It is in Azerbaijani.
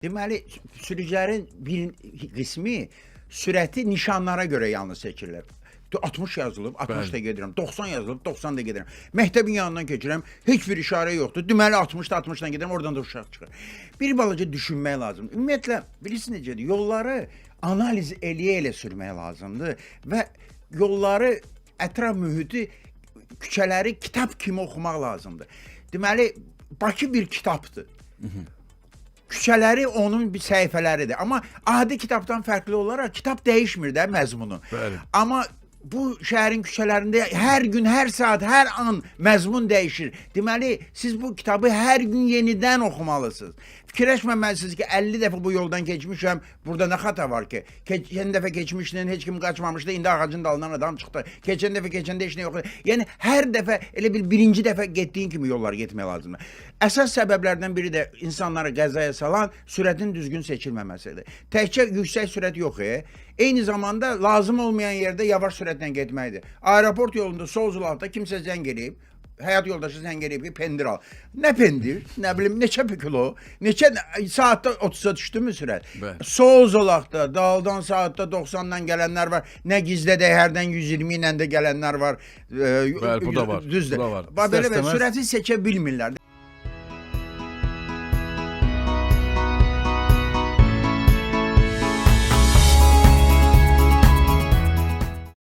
Deməli, sürücülərin bir qismi sürəti nişanlara görə yalnız seçirlər. 60 yazılıb, 60 da gedirəm. 90 yazılıb, 90 da gedirəm. Məktəbin yanından keçirəm, heç bir işarə yoxdur. Deməli 60 da 60 dan gedirəm, oradan da uşaq çıxır. Bir balaca düşünmək lazımdır. Ümumiyyətlə, bilirsiniz necədir? Yolları analiz eləyə-elə sürmək lazımdır və yolları, ətraf mühiti, küçələri kitab kimi oxumaq lazımdır. Deməli, Bakı bir kitabdır. Küçələri onun bir səhifələridir. Amma adi kitabdan fərqli olaraq kitab dəyişmir də məzmunu. Bəli. Amma bu şəhərin küçələrində hər gün, hər saat, hər an məzmun dəyişir. Deməli, siz bu kitabı hər gün yenidən oxumalısınız. Fikirləşməməlisiniz ki, 50 dəfə bu yoldan keçmişəm, burada nə xata var ki? Keçən dəfə keçmişdən heç kim qaçmamışdı, indi ağacın dalından adam çıxdı. Keçən dəfə keçəndə heç nə yoxdur. Yəni, hər dəfə, elə birinci dəfə getdiyin kimi yollar getmək lazımdır. Əsas səbəblərdən biri də insanları qəzaya salan sürətin düzgün seçilməməsidir. Təkcə yüksək sürət yox, eyni zamanda lazım olmayan yerdə yavaş sürətlə getməkdir. Aeroport yolunda sol zolaqda kimsə zəng eləyib, həyat yoldaşı zəng eləyib ki, pendir al. Nə pendir? Nə bilim, neçə kilo? Neçə saatda 30-a düşdü mü sürət? Bəli. Sol zolaqda, daldan saatda 90-dan gələnlər var. Nə gizlədə hərdən 120 ilə də gələnlər var. Bəli, bu da var. Düzdür. Bu da var. Belə İstər-istəməz sürəti seçə bilmirlər.